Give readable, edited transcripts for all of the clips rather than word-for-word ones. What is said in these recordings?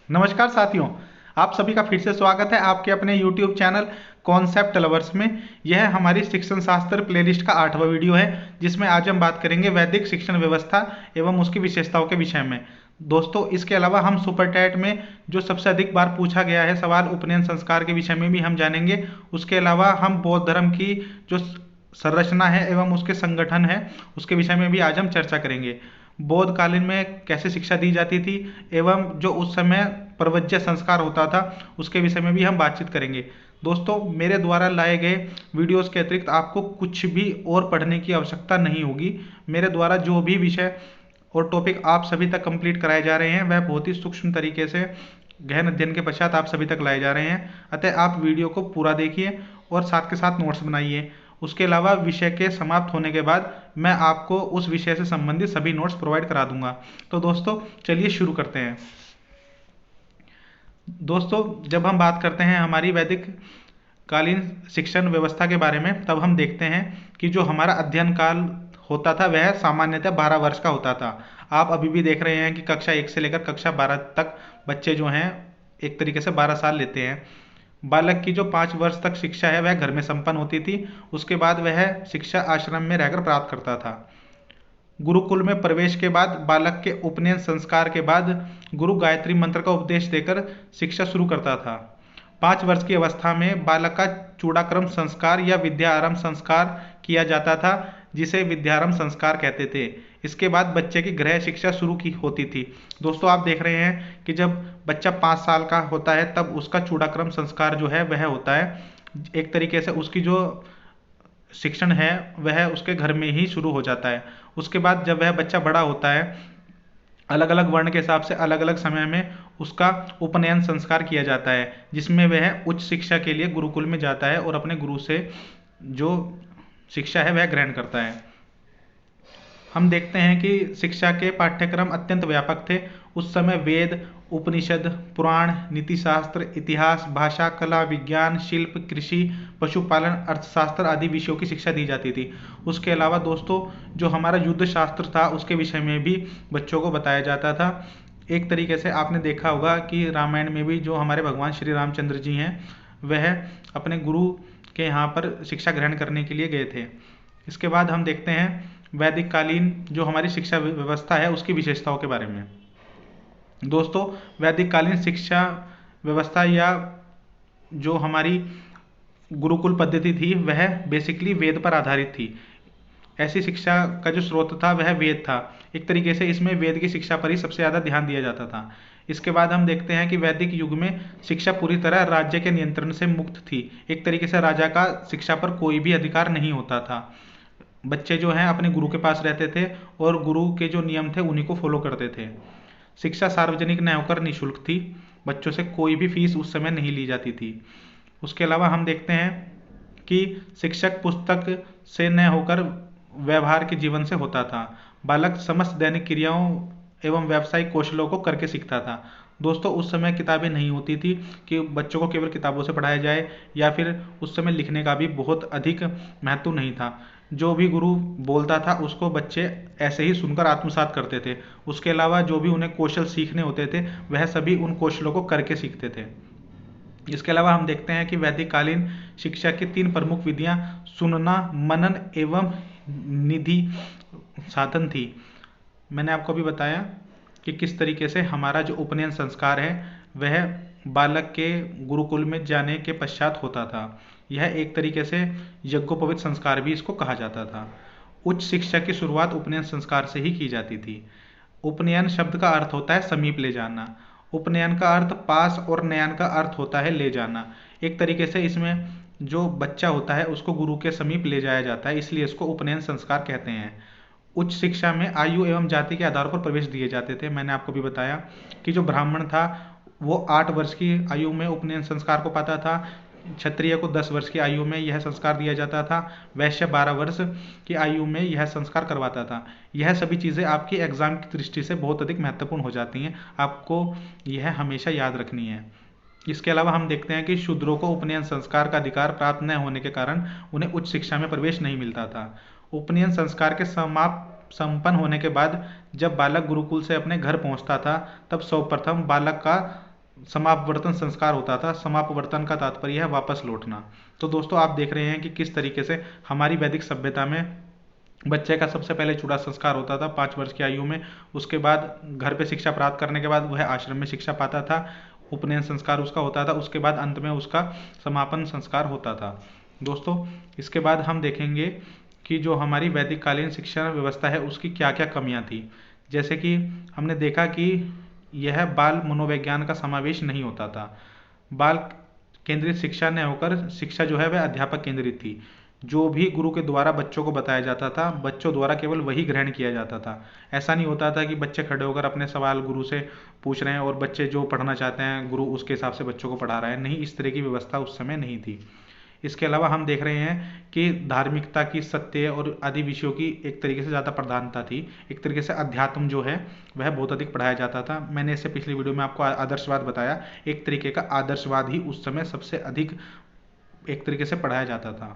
नमस्कार साथियों, आप सभी का फिर से स्वागत है आपके अपने YouTube चैनल कॉन्सेप्ट लवर्स में। यह हमारी शिक्षण शास्त्र प्लेलिस्ट का 8वां वीडियो है, जिसमें आज हम बात करेंगे वैदिक शिक्षण व्यवस्था एवं उसकी विशेषताओं के विषय में। दोस्तों, इसके अलावा हम सुपर टैट में जो सबसे अधिक बार पूछा गया है सवाल उपनयन संस्कार के विषय में भी हम जानेंगे। उसके अलावा हम बौद्ध धर्म की जो संरचना है एवं उसके संगठन है उसके विषय में भी आज हम चर्चा करेंगे। बौद्ध कालीन में कैसे शिक्षा दी जाती थी एवं जो उस समय प्रवज्य संस्कार होता था उसके विषय में भी हम बातचीत करेंगे। दोस्तों, मेरे द्वारा लाए गए वीडियोस के अतिरिक्त आपको कुछ भी और पढ़ने की आवश्यकता नहीं होगी। मेरे द्वारा जो भी विषय और टॉपिक आप सभी तक कंप्लीट कराए जा रहे हैं वह बहुत ही सूक्ष्म तरीके से गहन अध्ययन के पश्चात आप सभी तक लाए जा रहे हैं। अतः आप वीडियो को पूरा देखिए और साथ के साथ नोट्स बनाइए। उसके अलावा विषय के समाप्त होने के बाद मैं आपको उस विषय से संबंधित सभी नोट्स प्रोवाइड करा दूंगा। तो दोस्तों, चलिए शुरू करते हैं। दोस्तों, जब हम बात करते हैं हमारी वैदिक कालीन शिक्षण व्यवस्था के बारे में, तब हम देखते हैं कि जो हमारा अध्ययन काल होता था वह सामान्यतः 12 वर्ष का होता था। आप अभी भी देख रहे हैं कि कक्षा 1 से लेकर कक्षा 12 तक बच्चे जो हैं एक तरीके से 12 साल लेते हैं। बालक की जो 5 वर्ष तक शिक्षा है वह घर में संपन्न होती थी। उसके बाद वह शिक्षा आश्रम में रहकर प्राप्त करता था। गुरुकुल में प्रवेश के बाद बालक के उपनयन संस्कार के बाद गुरु गायत्री मंत्र का उपदेश देकर शिक्षा शुरू करता था। 5 वर्ष की अवस्था में बालक का चूड़ाक्रम संस्कार या विद्या आरंभ संस्कार किया जाता था, जिसे विद्यारंभ संस्कार कहते थे। इसके बाद बच्चे की गृह शिक्षा शुरू की होती थी। दोस्तों, आप देख रहे हैं कि जब बच्चा 5 साल का होता है तब उसका चूड़ाक्रम संस्कार जो है वह होता है। एक तरीके से उसकी जो शिक्षण है वह उसके घर में ही शुरू हो जाता है। उसके बाद जब वह बच्चा बड़ा होता है, अलग अलग वर्ण के हिसाब से अलग अलग समय में उसका उपनयन संस्कार किया जाता है, जिसमें वह उच्च शिक्षा के लिए गुरुकुल में जाता है और अपने गुरु से जो शिक्षा है वह ग्रहण करता है। हम देखते हैं कि शिक्षा के पाठ्यक्रम अत्यंत व्यापक थे। उस समय वेद, उपनिषद, पुराण, नीतिशास्त्र, इतिहास, भाषा, कला, विज्ञान, शिल्प, कृषि, पशुपालन, अर्थशास्त्र आदि विषयों की शिक्षा दी जाती थी। उसके अलावा दोस्तों, जो हमारा युद्ध शास्त्र था उसके विषय में भी बच्चों को बताया जाता था। एक तरीके से आपने देखा होगा कि रामायण में भी जो हमारे भगवान श्री रामचंद्र जी हैं वह अपने गुरु के यहाँ पर शिक्षा ग्रहण करने के लिए गए थे। इसके बाद हम देखते हैं वैदिक कालीन जो हमारी शिक्षा व्यवस्था है उसकी विशेषताओं के बारे में। दोस्तों, वैदिक कालीन शिक्षा व्यवस्था या जो हमारी गुरुकुल पद्धति थी वह बेसिकली वेद पर आधारित थी। ऐसी शिक्षा का जो स्रोत था वह वेद था। एक तरीके से इसमें वेद की शिक्षा पर ही सबसे ज़्यादा ध्यान दिया जाता था। इसके बाद हम देखते हैं कि वैदिक युग में शिक्षा पूरी तरह राज्य के नियंत्रण से मुक्त थी। एक तरीके से राजा का शिक्षा पर कोई भी अधिकार नहीं होता था। बच्चे जो हैं अपने गुरु के पास रहते थे और गुरु के जो नियम थे उन्हीं को फॉलो करते थे। शिक्षा सार्वजनिक न होकर निःशुल्क थी। बच्चों से कोई भी फीस उस समय नहीं ली जाती थी। उसके अलावा हम देखते हैं कि शिक्षक पुस्तक से न होकर व्यवहार के जीवन से होता था। बालक समस्त दैनिक क्रियाओं एवं व्यावसायिक कौशलों को करके सीखता था। दोस्तों, उस समय किताबें नहीं होती थी कि बच्चों को केवल किताबों से पढ़ाया जाए, या फिर उस समय लिखने का भी बहुत अधिक महत्व नहीं था। जो भी गुरु बोलता था उसको बच्चे ऐसे ही सुनकर आत्मसात करते थे। उसके अलावा जो भी उन्हें कौशल सीखने होते थे वह सभी उन कौशलों को करके सीखते थे। इसके अलावा हम देखते हैं कि वैदिक कालीन शिक्षा की 3 प्रमुख विधियां सुनना, मनन एवं निधि साधन थी। मैंने आपको अभी बताया कि किस तरीके से हमारा जो उपनयन संस्कार है वह बालक के गुरुकुल में जाने के पश्चात होता था। यह एक तरीके से यज्ञोपवीत संस्कार भी इसको कहा जाता था। उच्च शिक्षा की शुरुआत उपनयन संस्कार से ही की जाती थी। उपनयन शब्द का अर्थ होता है समीप ले जाना। उपनयन का अर्थ पास और नयन का अर्थ होता है ले जाना। एक तरीके से इसमें जो बच्चा होता है उसको गुरु के समीप ले जाया जाता है, इसलिए इसको उपनयन संस्कार कहते हैं। उच्च शिक्षा में आयु एवं जाति के आधार पर प्रवेश दिए जाते थे। मैंने आपको भी बताया कि जो ब्राह्मण था वो 8 वर्ष की आयु में उपनयन संस्कार को पाता था। क्षत्रिय को 10 वर्ष की आयु में यह संस्कार दिया जाता था। वैश्य 12 वर्ष की आयु में यह संस्कार करवाता था। यह सभी चीज़ें आपकी एग्जाम की दृष्टि से बहुत अधिक महत्वपूर्ण हो जाती हैं, आपको यह हमेशा याद रखनी है। इसके अलावा हम देखते हैं कि शूद्रों को उपनयन संस्कार का अधिकार प्राप्त न होने के कारण उन्हें उच्च शिक्षा में प्रवेश नहीं मिलता था। उपनयन संस्कार के संपन्न होने के बाद जब बालक गुरुकुल से अपने घर पहुंचता था तब सर्वप्रथम बालक का समापवर्तन संस्कार होता था। समापवर्तन का तात्पर्य है वापस लौटना। तो दोस्तों आप देख रहे हैं कि किस तरीके से हमारी वैदिक सभ्यता में बच्चे का सबसे पहले चूड़ा संस्कार होता था 5 वर्ष की आयु में। उसके बाद घर पे शिक्षा प्राप्त करने के बाद वह आश्रम में शिक्षा पाता था, उपनयन संस्कार उसका होता था, उसके बाद अंत में उसका समापन संस्कार होता था। दोस्तों इसके बाद हम देखेंगे कि जो हमारी वैदिक कालीन शिक्षा व्यवस्था है उसकी क्या क्या कमियां थी। जैसे कि हमने देखा कि यह बाल मनोविज्ञान का समावेश नहीं होता था। बाल केंद्रित शिक्षा न होकर शिक्षा जो है वह अध्यापक केंद्रित थी। जो भी गुरु के द्वारा बच्चों को बताया जाता था, बच्चों द्वारा केवल वही ग्रहण किया जाता था। ऐसा नहीं होता था कि बच्चे खड़े होकर अपने सवाल गुरु से पूछ रहे हैं और बच्चे जो पढ़ना चाहते हैं गुरु उसके हिसाब से बच्चों को पढ़ा रहा है। नहीं, इस तरह की व्यवस्था उस समय नहीं थी। इसके अलावा हम देख रहे हैं कि धार्मिकता की, सत्य और आदि विषयों की एक तरीके से ज़्यादा प्रधानता थी। एक तरीके से अध्यात्म जो है वह बहुत अधिक पढ़ाया जाता था। मैंने इससे पिछली वीडियो में आपको आदर्शवाद बताया। एक तरीके का आदर्शवाद ही उस समय सबसे अधिक एक तरीके से पढ़ाया जाता था।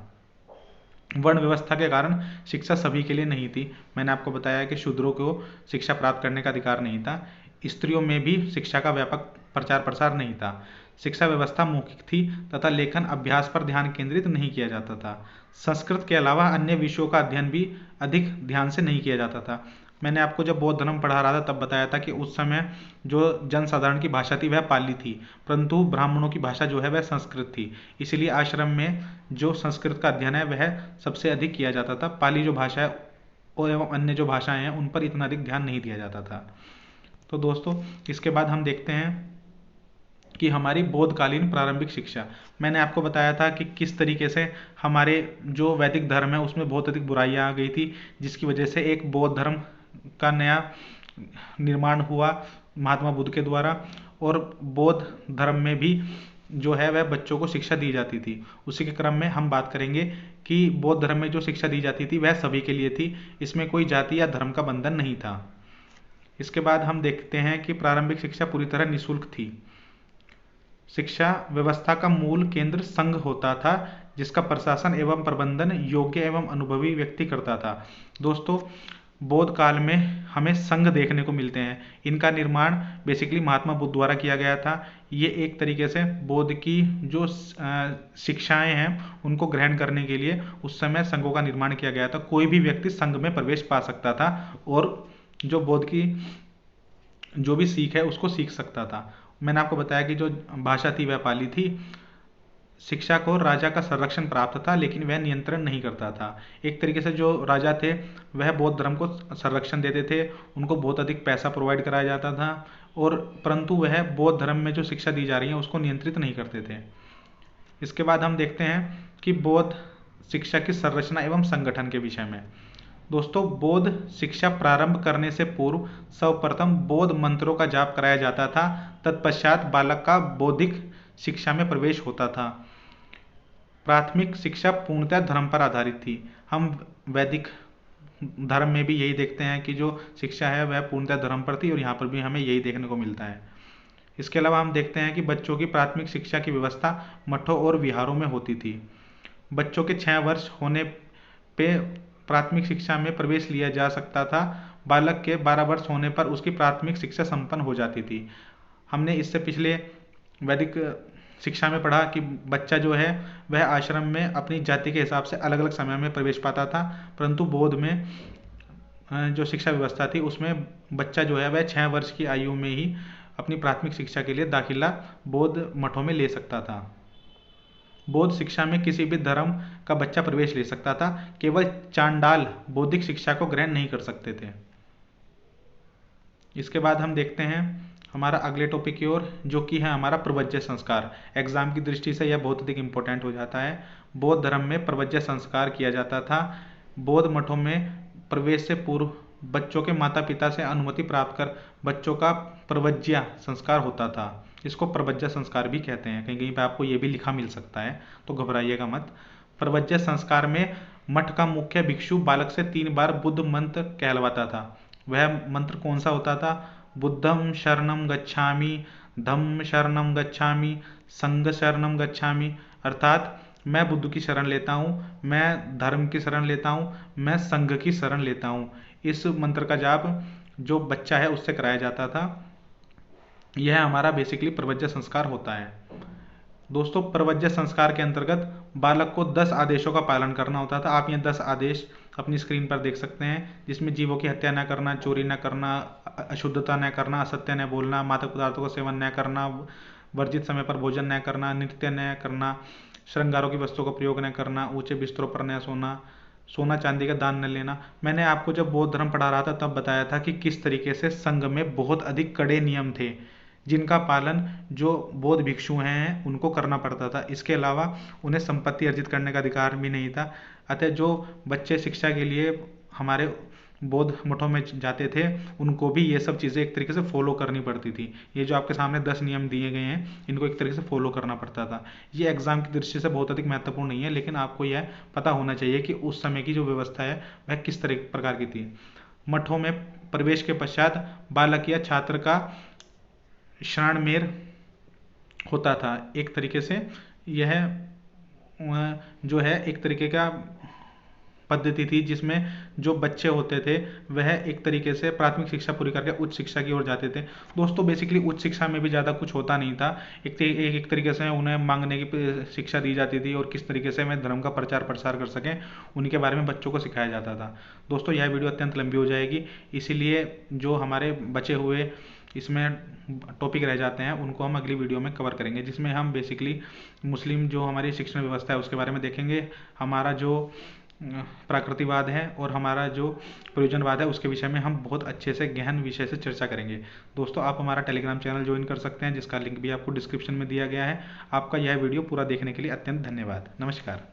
वर्ण व्यवस्था के कारण शिक्षा सभी के लिए नहीं थी। मैंने आपको बताया कि शूद्रों को शिक्षा प्राप्त करने का अधिकार नहीं था। स्त्रियों में भी शिक्षा का व्यापक प्रचार प्रसार नहीं था। शिक्षा व्यवस्था मौखिक थी तथा लेखन अभ्यास पर ध्यान केंद्रित नहीं किया जाता था। संस्कृत के अलावा अन्य विषयों का अध्ययन भी अधिक ध्यान से नहीं किया जाता था। मैंने आपको जब बौद्ध धर्म पढ़ा रहा था तब बताया था कि उस समय जो जनसाधारण की भाषा थी वह पाली थी, परंतु ब्राह्मणों की भाषा जो है वह संस्कृत थी। इसीलिए आश्रम में जो संस्कृत का अध्ययन है वह सबसे अधिक किया जाता था। पाली जो भाषा है और एवं अन्य जो भाषाएं हैं उन पर इतना अधिक ध्यान नहीं दिया जाता था। तो दोस्तों इसके बाद हम देखते हैं कि हमारी बौद्धकालीन प्रारंभिक शिक्षा। मैंने आपको बताया था कि किस तरीके से हमारे जो वैदिक धर्म है उसमें बहुत अधिक बुराइयां आ गई थी, जिसकी वजह से एक बौद्ध धर्म का नया निर्माण हुआ महात्मा बुद्ध के द्वारा। और बौद्ध धर्म में भी जो है वह बच्चों को शिक्षा दी जाती थी। उसी के क्रम में हम बात करेंगे कि बौद्ध धर्म में जो शिक्षा दी जाती थी वह सभी के लिए थी, इसमें कोई जाति या धर्म का बंधन नहीं था। इसके बाद हम देखते हैं कि प्रारंभिक शिक्षा पूरी तरह निःशुल्क थी। शिक्षा व्यवस्था का मूल केंद्र संघ होता था, जिसका प्रशासन एवं प्रबंधन योग्य एवं अनुभवी व्यक्ति करता था। दोस्तों बौद्ध काल में हमें संघ देखने को मिलते हैं। इनका निर्माण बेसिकली महात्मा बुद्ध द्वारा किया गया था। ये एक तरीके से बौद्ध की जो शिक्षाएं हैं उनको ग्रहण करने के लिए उस समय संघों का निर्माण किया गया था। कोई भी व्यक्ति संघ में प्रवेश पा सकता था और जो बौद्ध की जो भी सीख है उसको सीख सकता था। मैंने आपको बताया कि जो भाषा थी वह पाली थी। शिक्षा को राजा का संरक्षण प्राप्त था, लेकिन वह नियंत्रण नहीं करता था। एक तरीके से जो राजा थे वह बौद्ध धर्म को संरक्षण देते थे, उनको बहुत अधिक पैसा प्रोवाइड कराया जाता था, और परंतु वह बौद्ध धर्म में जो शिक्षा दी जा रही है उसको नियंत्रित नहीं करते थे। इसके बाद हम देखते हैं कि बौद्ध शिक्षा की संरचना एवं संगठन के विषय में। दोस्तों बौद्ध शिक्षा प्रारंभ करने से पूर्व सर्वप्रथम बौद्ध मंत्रों का जाप कराया जाता था। तत्पश्चात बालक का बौद्धिक शिक्षा में प्रवेश होता था। प्राथमिक शिक्षा पूर्णतः धर्म पर आधारित थी। हम वैदिक धर्म में भी यही देखते हैं कि जो शिक्षा है वह पूर्णतः धर्म पर थी, और यहाँ पर भी हमें यही देखने को मिलता है। इसके अलावा हम देखते हैं कि बच्चों की प्राथमिक शिक्षा की व्यवस्था मठों और विहारों में होती थी। बच्चों के 6 वर्ष होने पे प्राथमिक शिक्षा में प्रवेश लिया जा सकता था। बालक के 12 वर्ष होने पर उसकी प्राथमिक शिक्षा संपन्न हो जाती थी। हमने इससे पिछले वैदिक शिक्षा में पढ़ा कि बच्चा जो है वह आश्रम में अपनी जाति के हिसाब से अलग अलग समय में प्रवेश पाता था, परंतु बौद्ध में जो शिक्षा व्यवस्था थी उसमें बच्चा जो है वह 6 वर्ष की आयु में ही अपनी प्राथमिक शिक्षा के लिए दाखिला बौद्ध मठों में ले सकता था। बौद्ध शिक्षा में किसी भी धर्म का बच्चा प्रवेश ले सकता था, केवल चांडाल बौद्धिक शिक्षा को ग्रहण नहीं कर सकते थे। इसके बाद हम देखते हैं हमारा अगले टॉपिक की ओर, जो कि है हमारा प्रवज्य संस्कार। एग्जाम की दृष्टि से यह बहुत अधिक इंपॉर्टेंट हो जाता है। बौद्ध धर्म में प्रवज्य संस्कार किया जाता था। बौद्ध मठों में प्रवेश से पूर्व बच्चों के माता पिता से अनुमति प्राप्त कर बच्चों का प्रवज्य संस्कार होता था। इसको प्रवज्य संस्कार भी कहते हैं। कहीं कहीं पर आपको ये भी लिखा मिल सकता है, तो घबराइएगा मत। प्रवज्य संस्कार में मठ का मुख्य भिक्षु बालक से 3 बार बुद्ध मंत्र कहलवाता था। वह मंत्र कौन सा होता था? बुद्धं शरणं गच्छामि, धम्म शरणं गच्छामि, संघ शरणं गच्छामि। अर्थात मैं बुद्ध की शरण लेता हूँ, मैं धर्म की शरण लेता हूँ, मैं संघ की शरण लेता हूँ। इस मंत्र का जाप जो बच्चा है उससे कराया जाता था। यह हमारा बेसिकली प्रवज्य संस्कार होता है। दोस्तों, प्रवज्य संस्कार के अंतर्गत बालक को 10 आदेशों का पालन करना होता था। आप ये 10 आदेश अपनी स्क्रीन पर देख सकते हैं, जिसमें जीवों की हत्या न करना, चोरी न करना, अशुद्धता न करना, असत्य न बोलना, मादक पदार्थों का सेवन न करना, वर्जित समय पर भोजन न करना, नृत्य न करना, श्रृंगारों की वस्तुओं का प्रयोग न करना, ऊंचे बिस्तरों पर न सोना, सोना चांदी का दान न लेना। मैंने आपको जब बौद्ध धर्म पढ़ा रहा था तब बताया था कि किस तरीके से संघ में बहुत अधिक कड़े नियम थे, जिनका पालन जो बौद्ध भिक्षु हैं उनको करना पड़ता था। इसके अलावा उन्हें संपत्ति अर्जित करने का अधिकार भी नहीं था। अतः जो बच्चे शिक्षा के लिए हमारे बौद्ध मठों में जाते थे, उनको भी ये सब चीज़ें एक तरीके से फॉलो करनी पड़ती थी। ये जो आपके सामने 10 नियम दिए गए हैं, इनको एक तरीके से फॉलो करना पड़ता था। ये एग्जाम की दृष्टि से बहुत अधिक महत्वपूर्ण नहीं है, लेकिन आपको यह पता होना चाहिए कि उस समय की जो व्यवस्था है वह किस तरह प्रकार की थी। मठों में प्रवेश के पश्चात बालक या छात्र का श्राणमेर होता था। एक तरीके से यह जो है एक तरीके का पद्धति थी, जिसमें जो बच्चे होते थे वह एक तरीके से प्राथमिक शिक्षा पूरी करके उच्च शिक्षा की ओर जाते थे। दोस्तों, बेसिकली उच्च शिक्षा में भी ज़्यादा कुछ होता नहीं था। एक तरीके से उन्हें मांगने की शिक्षा दी जाती थी, और किस तरीके से वे धर्म का प्रचार प्रसार कर सकें उनके बारे में बच्चों को सिखाया जाता था। दोस्तों, यह वीडियो अत्यंत लंबी हो जाएगी, इसीलिए जो हमारे बचे हुए इसमें टॉपिक रह जाते हैं उनको हम अगली वीडियो में कवर करेंगे, जिसमें हम बेसिकली मुस्लिम जो हमारी शिक्षण व्यवस्था है उसके बारे में देखेंगे, हमारा जो प्राकृतिकवाद है और हमारा जो प्रयोजनवाद है उसके विषय में हम बहुत अच्छे से गहन विषय से चर्चा करेंगे। दोस्तों, आप हमारा टेलीग्राम चैनल ज्वाइन कर सकते हैं, जिसका लिंक भी आपको डिस्क्रिप्शन में दिया गया है। आपका यह वीडियो पूरा देखने के लिए अत्यंत धन्यवाद। नमस्कार।